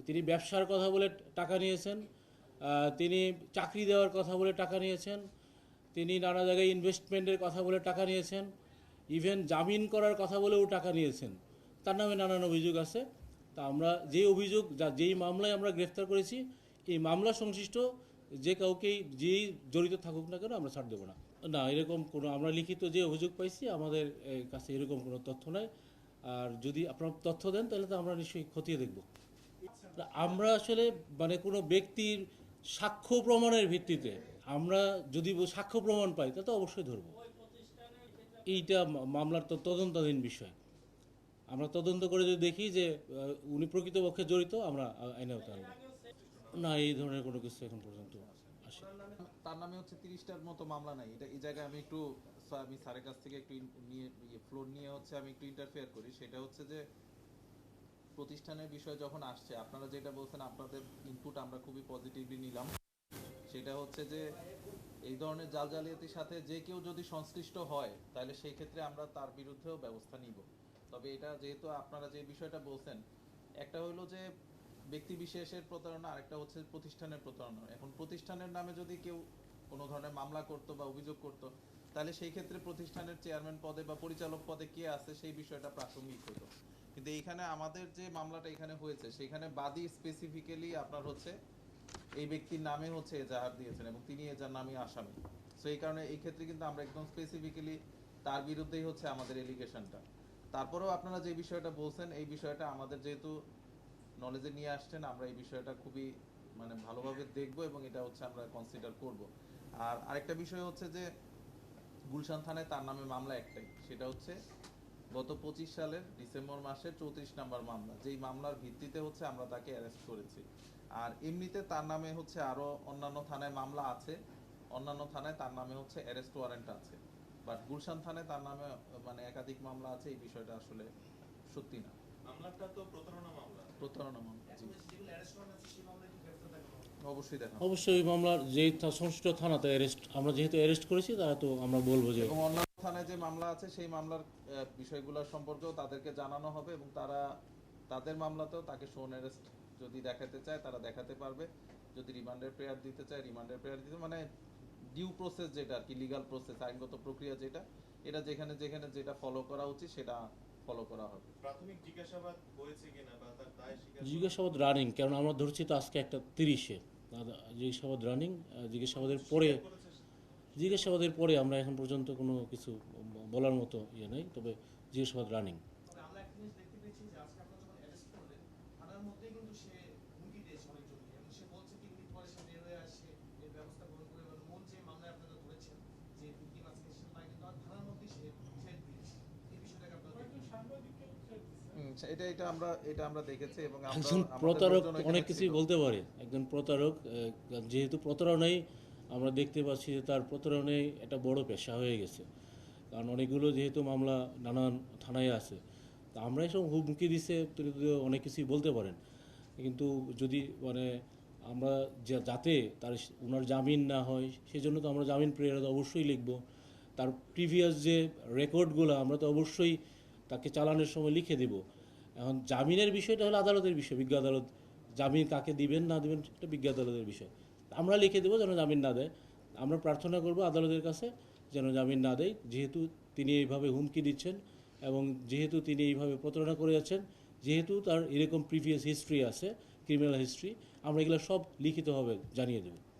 তিনি ব্যবসার কথা বলে টাকা নিয়েছেন, তিনি চাকরি দেওয়ার কথা বলে টাকা নিয়েছেন, তিনি নানা জায়গায় ইনভেস্টমেন্টের কথা বলে টাকা নিয়েছেন, ইভেন জামিন করার কথা বলেও টাকা নিয়েছেন। তার নামে নানান অভিযোগ আছে। তা আমরা যেই মামলায় আমরা গ্রেফতার করেছি, এই মামলা সংশ্লিষ্ট যে কাউকেই যেই জড়িত থাকুক না কেন আমরা ছাড় দেবো না। না, এরকম কোনো আমরা লিখিত যে অভিযোগ পাইছি আমাদের কাছে এরকম কোনো তথ্য নাই। আর যদি আপনারা তথ্য দেন তাহলে তো আমরা নিশ্চয়ই খতিয়ে দেখব। আমরা আসলে মানে কোনো ব্যক্তির সাক্ষ্য প্রমাণের ভিত্তিতে আমরা যদি সাক্ষ্য প্রমাণ পাই তা তো অবশ্যই ধরব। এইটা মামলার তো তদন্তাধীন বিষয়। আমরা তদন্ত করে যদি দেখি যে উনি প্রকৃতপক্ষে জড়িত, আমরা আইনে আওতায় আনব। না, এই ধরনের কোনো কিছু এখন পর্যন্ত আসে। তার নামে হচ্ছে 30টার মতো মামলা নাই। এটা এই জায়গায় আমি একটু আমি স্যারের কাছ থেকে একটু নিয়ে ফ্লোর নিয়ে হচ্ছে আমি একটু ইন্টারফেয়ার করি। সেটা হচ্ছে যে প্রতিষ্ঠানের বিষয় যখন আসছে, আপনারা যেটা বলছেন আপনাদের ইনপুট আমরা খুবই পজিটিভলি নিলাম। সেটা হচ্ছে যে এই ধরনের জালিয়াতির সাথে যে কেউ যদি সংশ্লিষ্ট হয় তাহলে সেই ক্ষেত্রে আমরা তার বিরুদ্ধেও ব্যবস্থা নিব। তবে এটা যেহেতু আপনারা যে বিষয়টা বলছেন, একটা হলো যে ব্যক্তি বিশেষের প্রতারণা, আরেকটা হচ্ছে প্রতিষ্ঠানের প্রতারণা। এখন প্রতিষ্ঠানের নামে যদি কেউ কোনো ধরনের মামলা করতো বা অভিযোগ করতো, তাহলে সেই ক্ষেত্রে প্রতিষ্ঠানের চেয়ারম্যান পদে বা পরিচালক পদে কে আছে সেই বিষয়টা প্রাসঙ্গিক হতো। কিন্তু এইখানে আমাদের যে মামলাটা এখানে হয়েছে সেখানে বাদী স্পেসিফিক্যালি আপনার হচ্ছে এই ব্যক্তির নামে হচ্ছে এজাহার দিয়েছেন এবং তিনি এজার নামে আসামি। সো এই কারণে এই ক্ষেত্রে কিন্তু আমরা একদম স্পেসিফিক্যালি তার বিরুদ্ধেই হচ্ছে আমাদের এলিগেশনটা। তারপরেও আপনারা যে বিষয়টা বলছেন এই বিষয়টা আমাদের যেহেতু নলেজে নিয়ে আসছেন, আমরা এই বিষয়টা খুবই মানে ভালোভাবে দেখব এবং এটা হচ্ছে আমরা কনসিডার করব। আর আরেকটা বিষয় হচ্ছে যে গুলশান থানায় তার নামে মামলা একটাই, সেটা হচ্ছে গত 25 সালের ডিসেম্বর মাসের 34 নাম্বার মামলা, যেই মামলার ভিত্তিতে হচ্ছে আমরা তাকে অ্যারেস্ট করেছি। আর এমনিতে তার নামে হচ্ছে আরো অন্যান্য থানায় মামলা আছে, অন্যান্য থানায় তার নামে হচ্ছে অ্যারেস্ট ওয়ারেন্ট আছে, বাট গুলশান থানায় তার নামে মানে একাধিক মামলা আছে। এই বিষয়টা আসলে সত্যি না। মামলাটা তো প্রতারণা মামলা। প্রতারণা মামলা, জি। যেগুলো অ্যারেস্ট করা আছে সেই মামলায় কি গ্রেফতার দেখা হবে? অবশ্যই দেখা। অবশ্যই ওই মামলার যে সংশ্লিষ্ট থানাতে আমরা যেহেতু অ্যারেস্ট করেছি তারা তো আমরা বলবো যে এবং অন্যান্য থানায় যে মামলা আছে সেই মামলার বিষয়গুলো সম্পর্কেও তাদেরকে জানানো হবে এবং তারা তাদের মামলাতেও তাকে শোন অ্যারেস্ট যদি দেখাতে চায় তারা দেখাতে পারবে, যদি রিমান্ডের প্রেয়ার দিতে চায় রিমান্ডের প্রেয়ার দিতে, মানে ডিউ প্রসেস যেটা আর কি, লিগাল প্রসেস, আইনগত প্রক্রিয়া যেটা, এটা যেখানে যেখানে যেটা ফলো করা উচিত সেটা ফলো করা হবে। প্রাথমিক জিজ্ঞাসাবাদ হয়েছে কিনা বা তার দায় স্বীকার জিজ্ঞাসাবাদ রানিং, কারণ আমরা ধরছি তো আজকে একটা 30-এ জিজ্ঞাসাবাদ রানিং। জিজ্ঞাসাবাদের পরে আমরা এখন পর্যন্ত কোনো কিছু বলার মতো ইয়ে নেই, তবে জিজ্ঞাসাবাদ রানিং। তবে আমরা একটা জিনিস দেখতে পেয়েছি যে আজকে আপনারা যখন অ্যারেস্ট করলেন থানার মধ্যেই কিন্তু সে হুমকি দিয়েছে অনেকজনকে এবং সে বলছে 3 দিন পরে সে বের হয়ে আসে এর ব্যবস্থা গ্রহণ করে, এবং মূল যে মামলায় আপনারা ধরেছেন যে ভিকটিম আজকে সে পায় কিন্তু আর থানার মধ্যেই সে থ্রেট দিয়েছে। এই বিষয়টাকে আপনারা এটা এটা আমরা দেখেছি এবং আমরা একজন আমাদের প্রতারক লোকজন ওইখানে অনেক কিছুই ছিল। বলতে পারে। একজন প্রতারক যেহেতু প্রতারণাই আমরা দেখতে পাচ্ছি যে তার প্রতারণাই একটা বড় পেশা হয়ে গেছে, কারণ অনেকগুলো যেহেতু মামলা নানান থানায় আছে, তা আমরা এসব হুমকি দিছে তিনি তো অনেক কিছুই বলতে পারেন। কিন্তু যদি মানে আমরা যাতে তার ওনার জামিন না হয় সেজন্য তো আমরা জামিন প্রেয়ার অবশ্যই লিখব। তার প্রিভিয়াস যে রেকর্ডগুলো আমরা তো অবশ্যই তাকে চালানোর সময় লিখে দেব। এখন জামিনের বিষয়টা হলো আদালতের বিষয়, বিজ্ঞ আদালত জামিন কাকে দিবেন না দিবেন এটা বিজ্ঞ আদালতের বিষয়। আমরা লিখে দেবো যেন জামিন না দেয়। আমরা প্রার্থনা করব আদালতের কাছে যেন জামিন না দেয়, যেহেতু তিনি এইভাবে হুমকি দিচ্ছেন এবং যেহেতু তিনি এইভাবে প্রতারণা করে যাচ্ছেন, যেহেতু তার এরকম প্রিভিয়াস হিস্ট্রি আছে, ক্রিমিনাল হিস্ট্রি, আমরা এগুলো সব লিখিতভাবে জানিয়ে দেব।